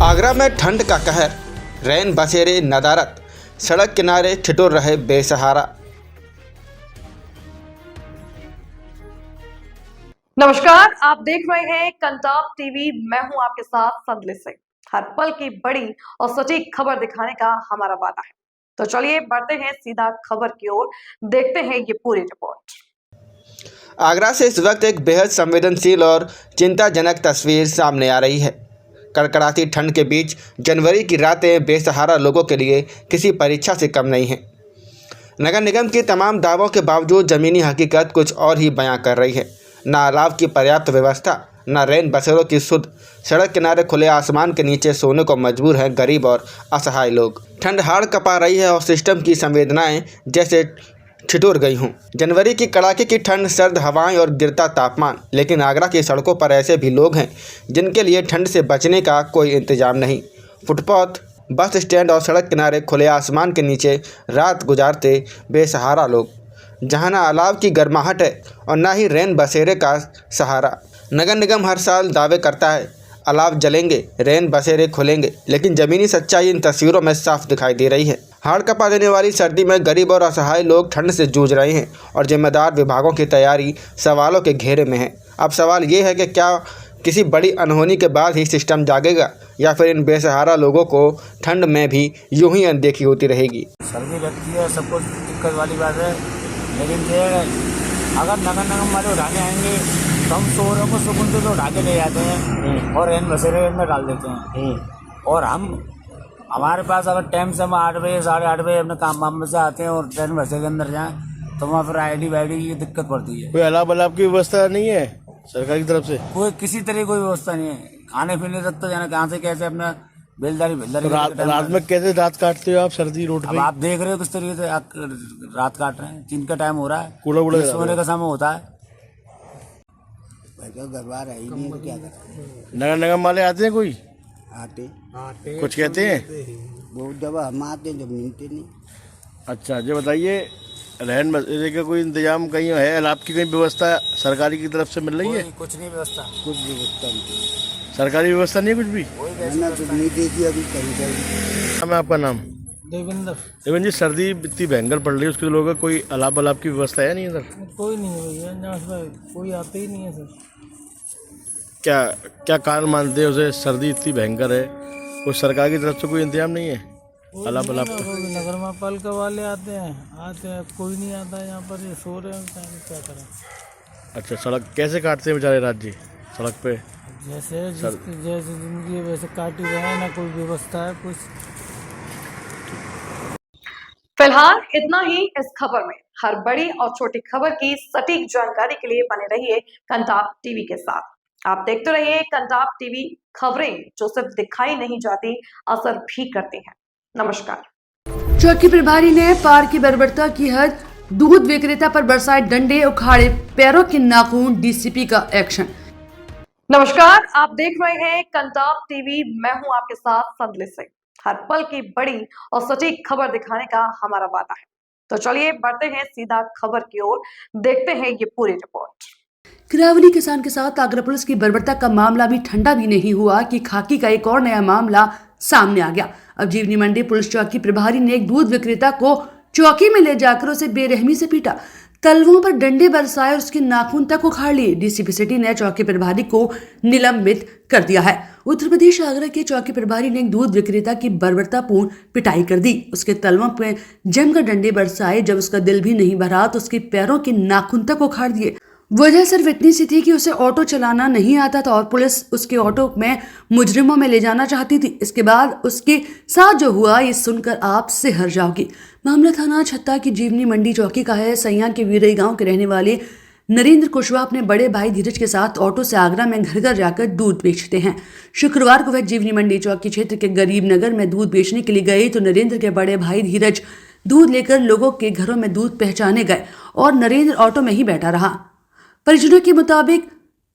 आगरा में ठंड का कहर, रैन बसेरे नदारत, सड़क किनारे ठिठुर रहे बेसहारा। नमस्कार, आप देख रहे हैं कंटाप टीवी। मैं हूं आपके साथ संदली सिंह। हर पल की बड़ी और सटीक खबर दिखाने का हमारा वादा है। तो चलिए बढ़ते हैं सीधा खबर की ओर, देखते हैं ये पूरी रिपोर्ट। आगरा से इस वक्त एक बेहद संवेदनशील और चिंताजनक तस्वीर सामने आ रही है। कड़कड़ाती ठंड के बीच जनवरी की रातें बेसहारा लोगों के लिए किसी परीक्षा से कम नहीं हैं। नगर निगम के तमाम दावों के बावजूद ज़मीनी हकीकत कुछ और ही बयां कर रही है। न अलाव की पर्याप्त व्यवस्था, न रैन बसेरों की सुध। सड़क किनारे खुले आसमान के नीचे सोने को मजबूर हैं गरीब और असहाय लोग। ठंड हाड़ कपा रही है और सिस्टम की संवेदनाएं जैसे ठिठुर गई हूँ। जनवरी की कड़ाके की ठंड, सर्द हवाएं और गिरता तापमान, लेकिन आगरा की सड़कों पर ऐसे भी लोग हैं जिनके लिए ठंड से बचने का कोई इंतजाम नहीं। फुटपाथ, बस स्टैंड और सड़क किनारे खुले आसमान के नीचे रात गुजारते बेसहारा लोग, जहाँ ना अलाव की गर्माहट है और ना ही रैन बसेरे का सहारा। नगर निगम हर साल दावे करता है अलाव जलेंगे, रैन बसेरे खुलेंगे, लेकिन ज़मीनी सच्चाई इन तस्वीरों में साफ दिखाई दे रही है। हाड़ कपा देने वाली सर्दी में गरीब और असहाय लोग ठंड से जूझ रहे हैं और जिम्मेदार विभागों की तैयारी सवालों के घेरे में है। अब सवाल ये है कि क्या किसी बड़ी अनहोनी के बाद ही सिस्टम जागेगा या फिर इन बेसहारा लोगों को ठंड में भी यूं ही अनदेखी होती रहेगी। सर्दी लगती है, सब कुछ दिक्कत वाली बात है, लेकिन ये अगर नगर निगम वाले उठाने आएंगे तो हम शोरों को सुकून से तो उठा के ले जाते हैं और रैन बसेरे में डाल देते हैं। और हमारे पास अगर टाइम से हम 8 बजे 8:30 बजे अपने काम वाम में से आते हैं और रैन बसेरे के अंदर जाएँ तो वहाँ फिर ID वाईडी की दिक्कत पड़ती है। कोई अलाव की व्यवस्था नहीं है सरकार की तरफ से? कोई किसी तरह की कोई व्यवस्था नहीं है। खाने पीने तक तो जाना कहाँ से कैसे अपना बेलदारी रात में कैसे रात काटते हो आप सर्दी रोड पे? आप देख रहे हो किस तरीके से रात काट रहे हैं। 3 का टाइम हो रहा है, कूड़ा सोने का समय होता है। गड़बड़ है ही नहीं, क्या करें। नगर निगम वाले आते हैं? कोई आते कुछ कहते हैं? बहुत दफा हम आते हैं जब मिलते नहीं। अच्छा, ये बताइए रहन बसेरे का कोई इंतजाम कहीं है? अलाव की कोई व्यवस्था सरकारी की तरफ से मिल रही है? कुछ नहीं व्यवस्था, कुछ व्यवस्था नहीं, सरकारी व्यवस्था नहीं कुछ भी? मैंने कुछ नहीं देखी अभी कहीं कहीं। नाम है आपका? नाम देवेंद्र जी। सर्दी इतनी भयंकर पड़ रही है, उसके लोगों का कोई अलाव की व्यवस्था है नहीं है सर? कोई नहीं है भैया, कोई आते ही नहीं है सर। क्या कारण मानते हैं उसे? सर्दी इतनी भयंकर है, कुछ सरकार की तरफ से कोई इंतजाम नहीं है अलाव का? नगर पालिका वाले आते हैं, कोई नहीं आता यहाँ पर, ये सो रहे हैं, क्या करें। अच्छा, सड़क कैसे काटते हैं बेचारे रात जी सड़क पे? जैसे जिंदगी वैसे काटी गए हैं, ना कोई व्यवस्था है कुछ। फिलहाल इतना ही इस खबर में। हर बड़ी और छोटी खबर की सटीक जानकारी के लिए बने रहिए कंटाप टीवी के साथ। आप देखते रहिए कंटाप टीवी, खबरें जो सिर्फ दिखाई नहीं जाती, असर भी करती हैं। नमस्कार। चौकी प्रभारी ने पार की बर्बरता की हद, दूध विक्रेता पर बरसाए डंडे, उखाड़े पैरों के नाखून, डीसीपी का एक्शन। नमस्कार, आप देख रहे हैं कंटाप टीवी। मैं हूं आपके साथ संदली सिंह। हर पल की बड़ी और सटीक खबर दिखाने का हमारा वादा है। तो चलिए बढ़ते हैं सीधा खबर की ओर, देखते हैं ये पूरी रिपोर्ट। किरावली किसान के साथ आगरा पुलिस की बर्बरता का मामला भी ठंडा भी नहीं हुआ कि खाकी का एक और नया मामला सामने आ गया। अब जीवनी मंडी पुलिस चौकी प्रभारी ने एक दूध विक्रेता को चौकी में ले जाकर उसे बेरहमी से पीटा, तलवों पर डंडे बरसाए और उसके नाखून तक उखाड़ लिए। डीसीपी सिटी ने चौकी प्रभारी को निलंबित कर दिया है। उत्तर प्रदेश आगरा के चौकी प्रभारी ने एक दूध विक्रेता की बर्बरतापूर्ण पिटाई कर दी। उसके तलवों पर जमकर डंडे बरसाए। जब उसका दिल भी नहीं भरा तो उसके पैरों के नाखून तक उखाड़ दिए। वजह सिर्फ इतनी सी थी कि उसे ऑटो चलाना नहीं आता था और पुलिस उसके ऑटो में मुजरिमों में ले जाना चाहती थी। इसके बाद उसके साथ जो हुआ ये सुनकर आप सिहर जाओगी। मामला थाना छत्ता की जीवनी मंडी चौकी का है। सैया के वीरई गांव के रहने वाले नरेंद्र कुशवाहा अपने बड़े भाई धीरज के साथ ऑटो से आगरा में घर घर जाकर दूध बेचते हैं। शुक्रवार को वह जीवनी मंडी चौकी क्षेत्र के गरीब नगर में दूध बेचने के लिए गए तो नरेंद्र के बड़े भाई धीरज दूध लेकर लोगों के घरों में दूध पहुंचाने गए और नरेंद्र ऑटो में ही बैठा रहा। परिजनों के मुताबिक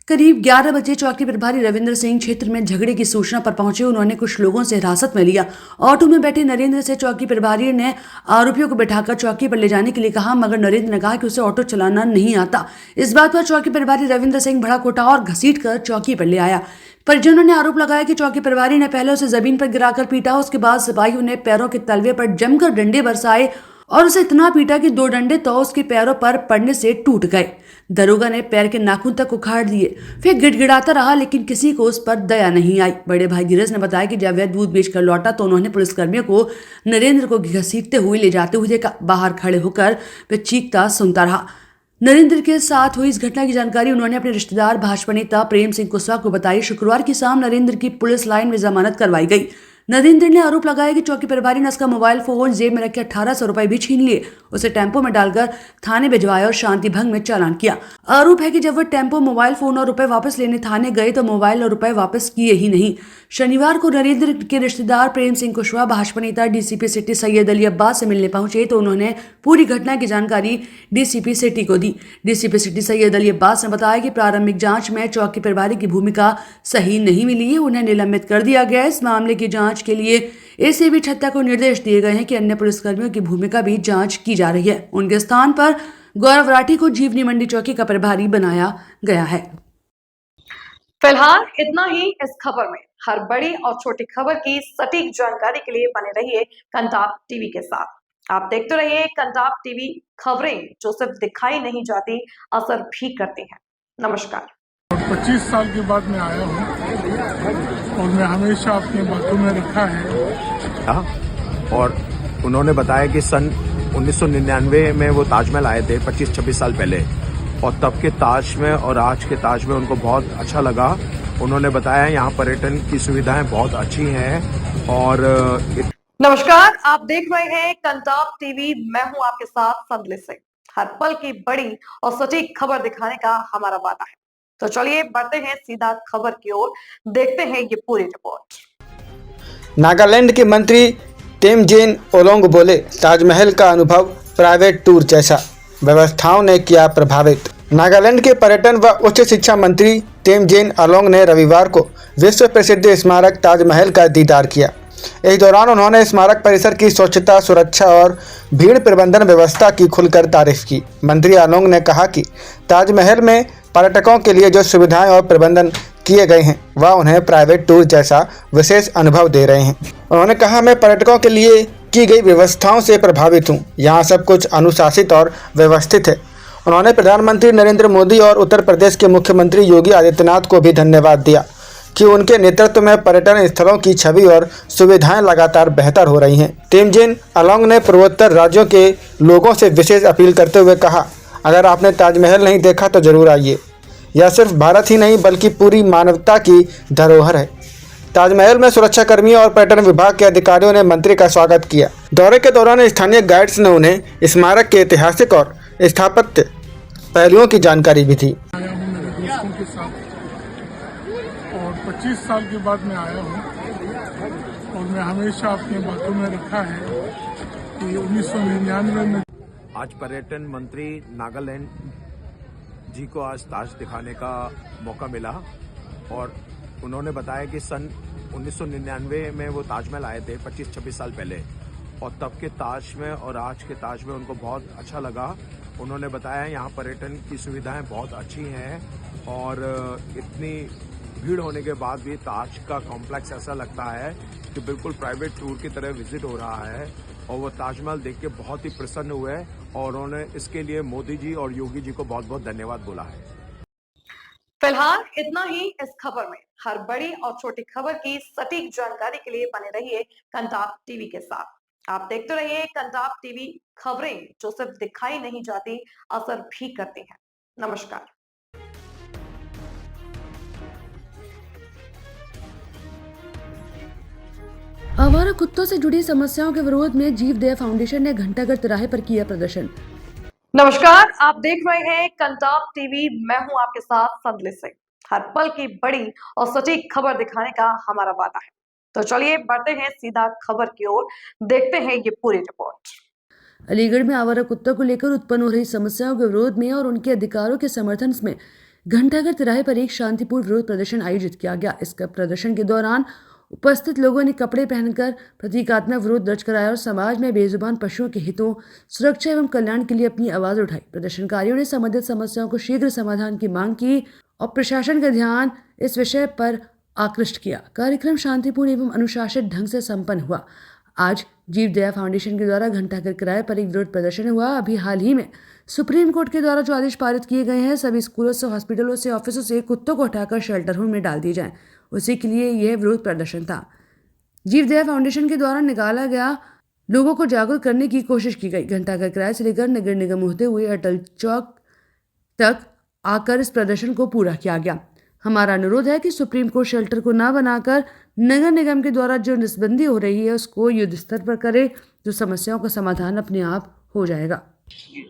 करीब 11 बजे चौकी प्रभारी रविंद्र सिंह क्षेत्र में झगड़े की सूचना पर पहुंचे। उन्होंने कुछ लोगों से हिरासत में लिया। ऑटो में बैठे नरेंद्र से चौकी प्रभारी ने आरोपियों को बिठाकर चौकी पर ले जाने के लिए कहा, मगर नरेंद्र ने कहा कि उसे ऑटो चलाना नहीं आता। इस बात पर चौकी प्रभारी रविंद्र सिंह भड़क उठा और घसीट कर चौकी पर ले आया। परिजनों ने आरोप लगाया कि चौकी प्रभारी ने पहले उसे जमीन पर गिराकर पीटा, उसके बाद सिपाहियों ने पैरों के तलवे पर जमकर डंडे बरसाए और उसे इतना पीटा कि 2 डंडे तो उसके पैरों पर पड़ने से टूट गए। दरोगा ने पैर के नाखून तक उखाड़ दिए, फिर गिड़गिड़ाता रहा, लेकिन किसी को उस पर दया नहीं आई। बड़े भाई धीरज ने बताया कि जब वह दूध बेचकर लौटा तो उन्होंने पुलिसकर्मियों को नरेंद्र को घसीटते हुए ले जाते हुए देखा। बाहर खड़े होकर वह चीखता सुनता रहा। नरेंद्र के साथ हुई इस घटना की जानकारी उन्होंने अपने रिश्तेदार भाजपा नेता प्रेम सिंह कुशवाहा को बताई। शुक्रवार की शाम नरेंद्र की पुलिस लाइन में जमानत करवाई गई। नरेंद्र ने आरोप लगाया कि चौकी प्रभारी ने उसका मोबाइल फोन जेब में रखे 1800 रुपए भी छीन लिए, उसे टेम्पो में डालकर थाने भिजवाया और शांति भंग में चालान किया। आरोप है कि जब वह टेम्पो मोबाइल फोन और रुपए वापस लेने थाने गए तो मोबाइल और रुपए वापस किए ही नहीं। शनिवार को नरेंद्र के रिश्तेदार प्रेम सिंह कुशवाहा भाजपा नेता डीसीपी सिटी सैयद अली अब्बास से मिलने पहुंचे तो उन्होंने पूरी घटना की जानकारी डीसीपी सिटी को दी। डीसीपी सिटी सैयद अली अब्बास ने बताया कि प्रारंभिक जांच में चौकी प्रभारी की भूमिका सही नहीं मिली है, उन्हें निलंबित कर दिया गया है। इस मामले की जांच के लिए एसीबी छत्ता को निर्देश दिए गए हैं कि अन्य पुलिसकर्मियों की भूमिका भी जांच की जा रही है। उनके स्थान पर गौरव राठी को जीवनी मंडी चौकी का प्रभारी बनाया गया है। फिलहाल इतना ही इस खबर में। हर बड़ी और छोटी खबर की सटीक जानकारी के लिए बने रहिए कंटाप टीवी के साथ। आप देखते रहिए कंटाप टीवी, खबरें जो सिर्फ दिखाई नहीं जाती, असर भी करती हैं। नमस्कार। 25 साल के बाद मैं आया हूँ और मैं हमेशा अपने बातों में रखा है। और उन्होंने बताया कि सन 1999 में वो ताजमहल आए थे, 25-26 साल पहले, और तब के ताज में और आज के ताज में उनको बहुत अच्छा लगा। उन्होंने बताया यहाँ पर्यटन की सुविधाएं बहुत अच्छी हैं और नमस्कार, आप देख रहे हैं कंटाप टीवी, मैं हूं आपके साथ संदली सिंह। हर पल की बड़ी और सटीक खबर दिखाने का हमारा वादा है, तो चलिए बढ़ते हैं सीधा खबर की ओर, देखते हैं ये पूरी रिपोर्ट। नागालैंड के मंत्री तेमजेन ओलोंग बोले, ताजमहल का अनुभव प्राइवेट टूर जैसा, व्यवस्थाओं ने किया प्रभावित। नागालैंड के पर्यटन व उच्च शिक्षा मंत्री तेमजेन ओलोंग ने रविवार को विश्व प्रसिद्ध स्मारक ताजमहल का दीदार किया। इस दौरान उन्होंने स्मारक परिसर की स्वच्छता, सुरक्षा और भीड़ प्रबंधन व्यवस्था की खुलकर तारीफ की। मंत्री ओलोंग ने कहा कि ताजमहल में पर्यटकों के लिए जो सुविधाएं और प्रबंधन किए गए हैं वह उन्हें प्राइवेट टूर जैसा विशेष अनुभव दे रहे हैं। उन्होंने कहा, मैं पर्यटकों के लिए की गई व्यवस्थाओं से प्रभावित हूँ। यहाँ सब कुछ अनुशासित और व्यवस्थित है। उन्होंने प्रधानमंत्री नरेंद्र मोदी और उत्तर प्रदेश के मुख्यमंत्री योगी आदित्यनाथ को भी धन्यवाद दिया कि उनके नेतृत्व में पर्यटन स्थलों की छवि और सुविधाएं लगातार बेहतर हो रही हैं। तेमजेन ओलोंग ने पूर्वोत्तर राज्यों के लोगों से विशेष अपील करते हुए कहा, अगर आपने ताजमहल नहीं देखा तो जरूर आइए। यह सिर्फ भारत ही नहीं बल्कि पूरी मानवता की धरोहर है। ताजमहल में सुरक्षाकर्मियों और पर्यटन विभाग के अधिकारियों ने मंत्री का स्वागत किया। दौरे के दौरान स्थानीय गाइड्स ने उन्हें स्मारक के ऐतिहासिक और स्थापत्य पहलुओं की जानकारी भी दी। आया हूँ मेरे दोस्तों के साथ और 25 साल के बाद मैं आया हूँ और मैं हमेशा अपनी बातों में रखा है कि 1999 में आज पर्यटन मंत्री नागालैंड जी को आज ताज दिखाने का मौका मिला और उन्होंने बताया कि सन 1999 में वो ताजमहल आए थे, 25-26 साल पहले, और तब के ताज में और आज के ताज में उनको बहुत अच्छा लगा। उन्होंने बताया यहाँ पर्यटन की सुविधाएं बहुत अच्छी हैं और इतनी भीड़ होने के बाद भी ताज का कॉम्प्लेक्स ऐसा लगता है कि बिल्कुल प्राइवेट टूर की तरह विजिट हो रहा है और वो ताजमहल देख के बहुत ही प्रसन्न हुए और उन्होंने इसके लिए मोदी जी और योगी जी को बहुत बहुत धन्यवाद बोला है। फिलहाल इतना ही इस खबर में। हर बड़ी और छोटी खबर की सटीक जानकारी के लिए बने रहिए कंटाप टीवी के साथ। आप देखते रहिए कंटाप टीवी, खबरें जो सिर्फ दिखाई नहीं जाती, असर भी करती हैं। नमस्कार। आवारा कुत्तों से जुड़ी समस्याओं के विरोध में जीवदया फाउंडेशन ने घंटाघर तिराहे पर किया प्रदर्शन। नमस्कार, आप देख रहे हैं कंटाप टीवी, मैं हूं आपके साथ संदली सिंह। हर पल की बड़ी और सटीक खबर दिखाने का हमारा वादा है, तो चलिए बढ़ते हैं सीधा खबर की ओर, देखते हैं ये पूरी रिपोर्ट। अलीगढ़ में आवारा कुत्तों को लेकर उत्पन्न हो रही समस्याओं के विरोध में और उनके अधिकारों के समर्थन में घंटाघर तिराहे पर एक शांतिपूर्ण विरोध प्रदर्शन आयोजित किया गया। इस प्रदर्शन के दौरान उपस्थित लोगों ने कपड़े पहनकर प्रतीकात्मक विरोध दर्ज कराया और समाज में बेजुबान पशुओं के हितों, सुरक्षा एवं कल्याण के लिए अपनी आवाज उठाई। प्रदर्शनकारियों ने संबंधित समस्याओं को शीघ्र समाधान की मांग की और प्रशासन का ध्यान इस विषय पर आकृष्ट किया। कार्यक्रम शांतिपूर्ण एवं अनुशासित ढंग से संपन्न हुआ। आज जीव दया फाउंडेशन के द्वारा घंटाघर किराए पर एक विरोध प्रदर्शन हुआ। अभी हाल ही में सुप्रीम कोर्ट के द्वारा जो आदेश पारित किए गए हैं, सभी स्कूलों से, हॉस्पिटलों से, ऑफिसों से कुत्तों को हटाकर शेल्टर होम में डाल दिए जाएं, उसी के लिए यह विरोध प्रदर्शन था। जीव दया फाउंडेशन के द्वारा निकाला गया लोगों को जागरूक करने की कोशिश की गई। घंटाघर किराए से लेकर नगर निगम होते हुए अटल चौक तक आकर इस प्रदर्शन को पूरा किया गया। हमारा अनुरोध है कि सुप्रीम कोर्ट शेल्टर को ना बनाकर नगर निगम के द्वारा जो नसबंदी हो रही है उसको युद्ध स्तर पर करे, जो समस्याओं का समाधान अपने आप हो जाएगा।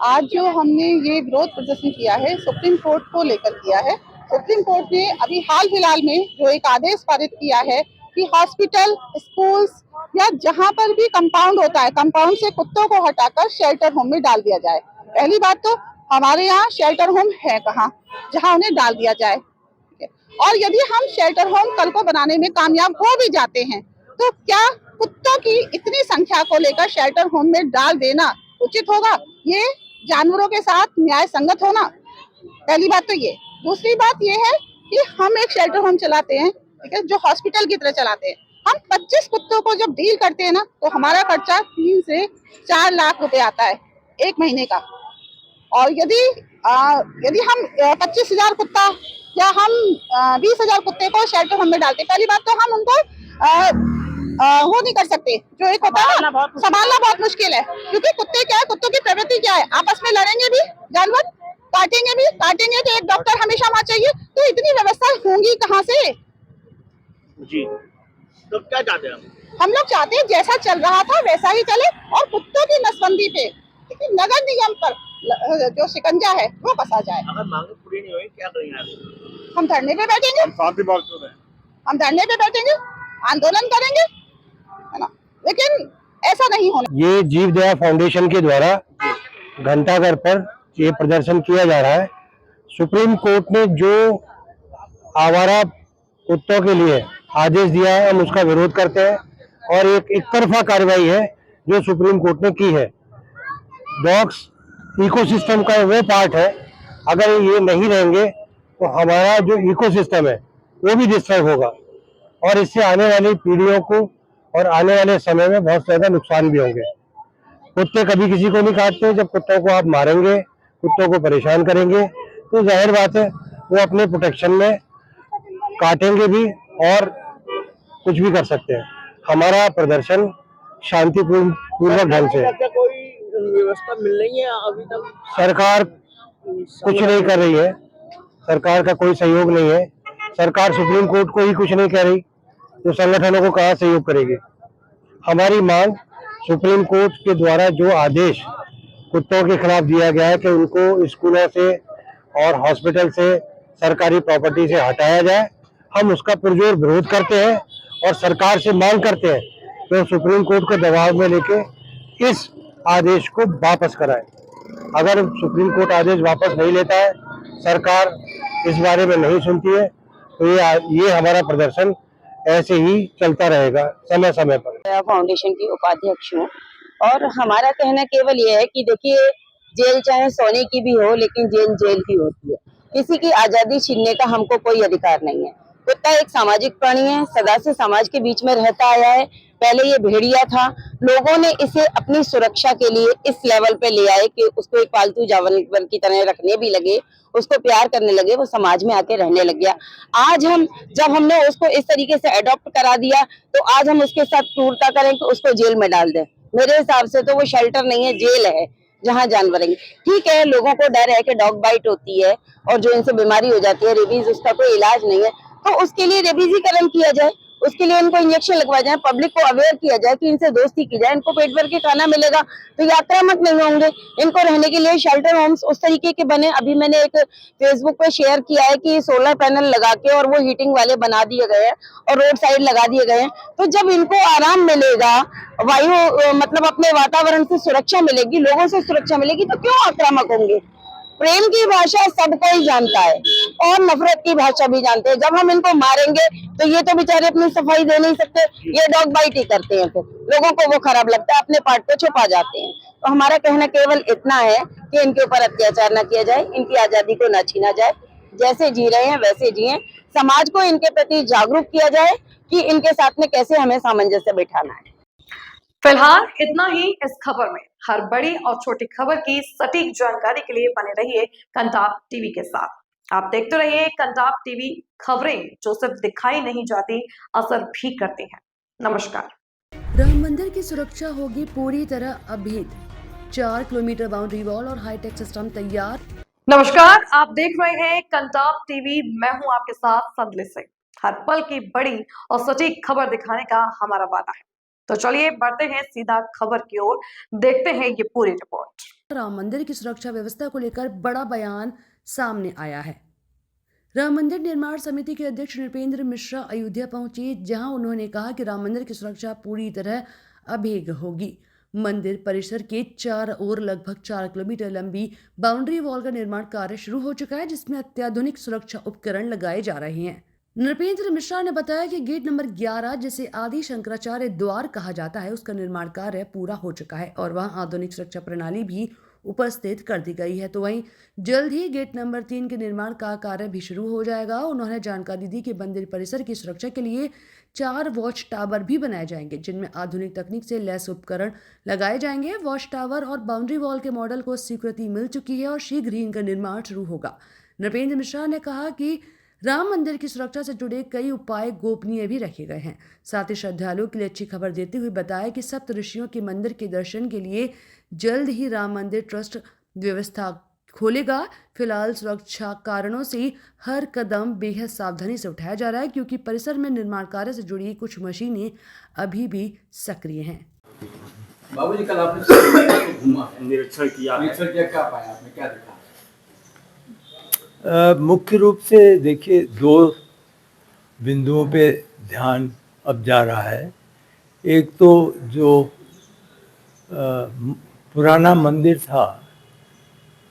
आज जो हमने ये विरोध प्रदर्शन किया है सुप्रीम कोर्ट को लेकर किया है। सुप्रीम कोर्ट ने अभी हाल फिलहाल में जो एक आदेश पारित किया है कि हॉस्पिटल, स्कूल्स या जहां पर भी कंपाउंड होता है, कंपाउंड से कुत्तों को हटाकर शेल्टर होम में डाल दिया जाए। पहली बात तो हमारे यहाँ शेल्टर होम है कहाँ जहां उन्हें डाल दिया जाए, और यदि हम शेल्टर होम कल को बनाने में कामयाब हो भी जाते हैं तो क्या कुत्तों की इतनी संख्या को लेकर शेल्टर होम में डाल देना उचित होगा? ये जानवरों के साथ न्याय संगत होना? पहली बात तो ये। दूसरी बात ये है कि हम एक शेल्टर होम चलाते हैं, ठीक है, जो हॉस्पिटल की तरह चलाते हैं। हम 25 कुत्तों को जब डील करते हैं ना, तो हमारा खर्चा 3 से 4 लाख रुपए आता है एक महीने का। और यदि हम 25,000 कुत्ता या हम 20,000 कुत्ते को शेल्टर होम में डालते, पहली बात तो हम उनको वो नहीं कर सकते, जो एक होता है संभालना बहुत मुश्किल है। क्योंकि कुत्ते क्या है, कुत्तों की प्रवृत्ति क्या है, आपस में लड़ेंगे भी, जानवर काटेंगे तो एक डॉक्टर हमेशा वहाँ चाहिए। तो इतनी व्यवस्था होंगी कहाँ से? जी, तो क्या चाहते हैं हम लोग चाहते हैं जैसा चल रहा था वैसा ही चले, और कुत्तों की नसबंदी पे नगर निगम पर जो शिकंजा है वो कसा जाए। अगर मांगे पूरी नहीं हुई क्या करेंगे? हम धरने पे बैठेंगे, हम धरने पे बैठेंगे, आंदोलन करेंगे, है ना, लेकिन ऐसा नहीं होना। ये जीव दया फाउंडेशन के द्वारा घंटाघर पर ये प्रदर्शन किया जा रहा है। सुप्रीम कोर्ट ने जो आवारा कुत्तों के लिए आदेश दिया है, हम उसका विरोध करते हैं, और एक तरफा कार्रवाई है जो सुप्रीम कोर्ट ने की है। डॉग्स इकोसिस्टम का वो पार्ट है, अगर ये नहीं रहेंगे तो हमारा जो इकोसिस्टम है वो भी डिस्टर्ब होगा, और इससे आने वाली पीढ़ियों को और आने वाले समय में बहुत ज्यादा नुकसान भी होंगे। कुत्ते कभी किसी को नहीं काटते। जब कुत्तों को आप मारेंगे, कुत्तों को परेशान करेंगे, तो जाहिर बात है वो अपने प्रोटेक्शन में काटेंगे भी और कुछ भी कर सकते हैं। हमारा प्रदर्शन शांतिपूर्वक ढंग से, कोई व्यवस्था मिल रही है अभी तक? सरकार कुछ नहीं कर रही है, सरकार का कोई सहयोग नहीं है। सरकार सुप्रीम कोर्ट को ही कुछ नहीं कह रही तो संगठनों को कहाँ सहयोग करेगी? हमारी मांग सुप्रीम कोर्ट के द्वारा जो आदेश कुत्तों के खिलाफ दिया गया है कि उनको स्कूलों से और हॉस्पिटल से, सरकारी प्रॉपर्टी से हटाया जाए, हम उसका पुरजोर विरोध करते हैं और सरकार से मांग करते हैं कि सुप्रीम कोर्ट को दबाव में लेके इस आदेश को वापस कराए। अगर सुप्रीम कोर्ट आदेश वापस नहीं लेता है, सरकार इस बारे में नहीं सुनती है, तो ये हमारा प्रदर्शन ऐसे ही चलता रहेगा समय समय पर। फाउंडेशन की उपाध्यक्ष हूँ, और हमारा कहना केवल ये है कि देखिए, जेल चाहे सोने की भी हो, लेकिन जेल जेल की होती है। किसी की आजादी छीनने का हमको कोई अधिकार नहीं है। कुत्ता एक सामाजिक प्राणी है, सदा से समाज के बीच में रहता आया है। पहले ये भेड़िया था, लोगों ने इसे अपनी सुरक्षा के लिए इस लेवल पे ले आए कि उसको एक पालतू जानवर की तरह रखने भी लगे, उसको प्यार करने लगे, वो समाज में आके रहने लग गया। आज जब हमने उसको इस तरीके से अडॉप्ट करा दिया, तो आज हम उसके साथ क्रूरता करें कि उसको जेल में डाल दें? मेरे हिसाब से तो वो शेल्टर नहीं है, जेल है, जहाँ जानवर रहेंगे। ठीक है, लोगों को डर है कि डॉग बाइट होती है और जो इनसे बीमारी हो जाती है, रेबीज, उसका कोई इलाज नहीं है, तो उसके लिए रेबीजीकरण किया जाए, उसके लिए इनको इंजेक्शन लगवाया जाए, पब्लिक को अवेयर किया जाए कि इनसे दोस्ती की जाए, इनको पेट भर के खाना मिलेगा तो ये आक्रामक नहीं होंगे। इनको रहने के लिए शेल्टर होम्स उस तरीके के बने। अभी मैंने एक फेसबुक पे शेयर किया है कि सोलर पैनल लगा के और वो हीटिंग वाले बना दिए गए हैं और रोड साइड लगा दिए गए हैं। तो जब इनको आराम मिलेगा, वायु मतलब अपने वातावरण से सुरक्षा मिलेगी, लोगों से सुरक्षा मिलेगी, तो क्यों आक्रामक होंगे? प्रेम की भाषा सबको ही जानता है और नफरत की भाषा भी जानते हैं। जब हम इनको मारेंगे तो ये तो बेचारे अपनी सफाई दे नहीं सकते, ये डॉग बाइट ही करते हैं, फिर लोगों को वो खराब लगता है, अपने पार्ट को छुपा जाते हैं। तो हमारा कहना केवल इतना है कि इनके ऊपर अत्याचार न किया जाए, इनकी आजादी को न छीना जाए, जैसे जी रहे हैं वैसे जिए, समाज को इनके प्रति जागरूक किया जाए कि इनके साथ में कैसे हमें सामंजस्य बैठाना है। फिलहाल इतना ही इस खबर में। हर बड़ी और छोटी खबर की सटीक जानकारी के लिए बने रहिए कंटाप टीवी के साथ। आप देखते रहिए कंटाप टीवी, खबरें जो सिर्फ दिखाई नहीं जाती, असर भी करती हैं। नमस्कार। राम मंदिर की सुरक्षा होगी पूरी तरह अभेद। 4 किलोमीटर बाउंड्री वॉल और हाईटेक सिस्टम तैयार। नमस्कार, आप देख रहे हैं कंटाप टीवी। मैं हूं आपके साथ संदली सिंह। हर पल की बड़ी और सटीक खबर दिखाने का हमारा वादा है। तो चलिए बढ़ते हैं सीधा खबर की ओर, देखते हैं ये पूरी रिपोर्ट। राम मंदिर की सुरक्षा व्यवस्था को लेकर बड़ा बयान सामने आया है। राम मंदिर निर्माण समिति के अध्यक्ष नृपेंद्र मिश्रा अयोध्या पहुंचे, जहां उन्होंने कहा कि राम मंदिर की सुरक्षा पूरी तरह अभेद होगी। मंदिर परिसर के चार ओर लगभग 4 किलोमीटर लंबी बाउंड्री वॉल का निर्माण कार्य शुरू हो चुका है, जिसमें अत्याधुनिक सुरक्षा उपकरण लगाए जा रहे हैं। नृपेंद्र मिश्रा ने बताया कि गेट नंबर 11, जिसे आदि शंकराचार्य द्वार कहा जाता है, उसका निर्माण कार्य पूरा हो चुका है और वहां आधुनिक सुरक्षा प्रणाली भी उपस्थित कर दी गई है। तो वहीं जल्द ही गेट नंबर 3 के निर्माण का कार्य भी शुरू हो जाएगा। उन्होंने जानकारी दी कि मंदिर परिसर की सुरक्षा के लिए 4 वॉच टावर भी बनाए जाएंगे, जिनमें आधुनिक तकनीक से लैस उपकरण लगाए जाएंगे। वॉच टावर और बाउंड्री वॉल के मॉडल को स्वीकृति मिल चुकी है और शीघ्र ही इनका निर्माण शुरू होगा। नृपेंद्र मिश्रा ने कहा कि राम मंदिर की सुरक्षा से जुड़े कई उपाय गोपनीय भी रखे गए हैं। साथ ही श्रद्धालुओं के लिए अच्छी खबर देते हुए बताया कि सप्त ऋषियों के मंदिर के दर्शन के लिए जल्द ही राम मंदिर ट्रस्ट व्यवस्था खोलेगा। फिलहाल सुरक्षा कारणों से हर कदम बेहद सावधानी से उठाया जा रहा है, क्योंकि परिसर में निर्माण कार्य से जुड़ी कुछ मशीनें अभी भी सक्रिय हैं। बाबूजी, कल आपने घूमा है, निरीक्षण किया क्या पाया आपने, क्या देखा? मुख्य रूप से देखिए 2 बिंदुओं पे ध्यान अब जा रहा है। एक तो जो पुराना मंदिर था,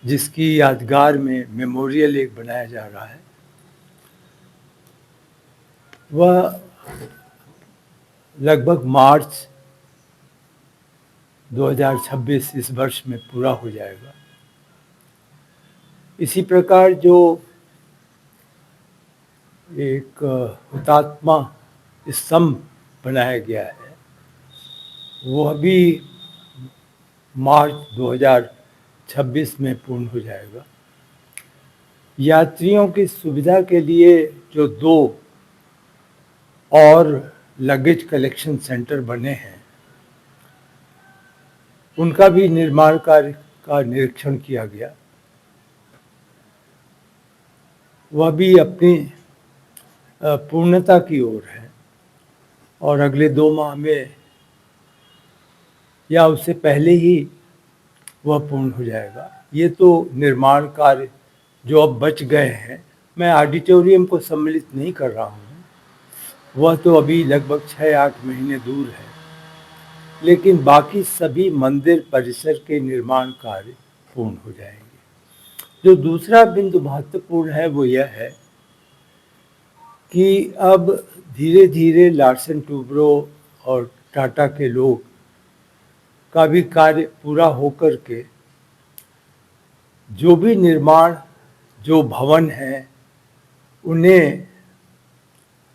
जिसकी यादगार में मेमोरियल एक बनाया जा रहा है, वह लगभग मार्च 2026 इस वर्ष में पूरा हो जाएगा। इसी प्रकार जो एक हुतात्मा स्तंभ बनाया गया है, वह भी मार्च 2026 में पूर्ण हो जाएगा। यात्रियों की सुविधा के लिए जो 2 और लगेज कलेक्शन सेंटर बने हैं, उनका भी निर्माण कार्य का निरीक्षण किया गया। वह भी अपनी पूर्णता की ओर है और अगले 2 माह में या उससे पहले ही वह पूर्ण हो जाएगा। ये तो निर्माण कार्य जो अब बच गए हैं, मैं ऑडिटोरियम को सम्मिलित नहीं कर रहा हूँ, वह तो अभी लगभग 6-8 महीने दूर है, लेकिन बाकी सभी मंदिर परिसर के निर्माण कार्य पूर्ण हो जाएंगे। जो दूसरा बिंदु महत्वपूर्ण है वो यह है कि अब धीरे धीरे लार्सन टूब्रो और टाटा के लोग का भी कार्य पूरा होकर के जो भी निर्माण जो भवन हैं, उन्हें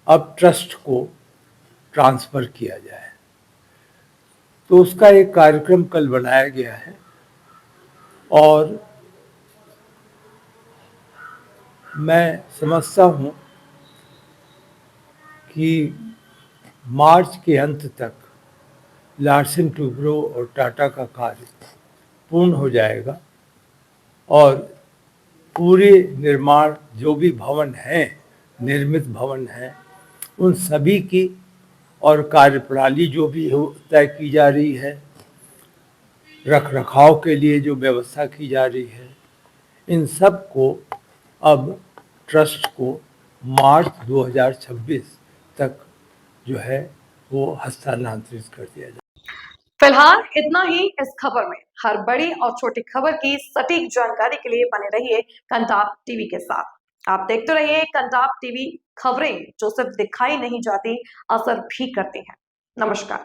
अब ट्रस्ट को ट्रांसफ़र किया जाए। तो उसका एक कार्यक्रम कल बनाया गया है और मैं समझता हूँ कि मार्च के अंत तक लार्सन टूब्रो और टाटा का कार्य पूर्ण हो जाएगा और पूरे निर्माण जो भी भवन हैं, निर्मित भवन हैं, उन सभी की और कार्यप्रणाली जो भी तय की जा रही है, रख रखाव के लिए जो व्यवस्था की जा रही है, इन सब को अब ट्रस्ट को मार्च 2026 तक जो है वो हस्तांतरित कर दिया जाए। फिलहाल इतना ही इस खबर में। हर बड़ी और छोटी खबर की सटीक जानकारी के लिए बने रहिए कंटाप टीवी के साथ। आप देखते रहिए कंटाप टीवी, खबरें जो सिर्फ दिखाई नहीं जाती, असर भी करती हैं। नमस्कार।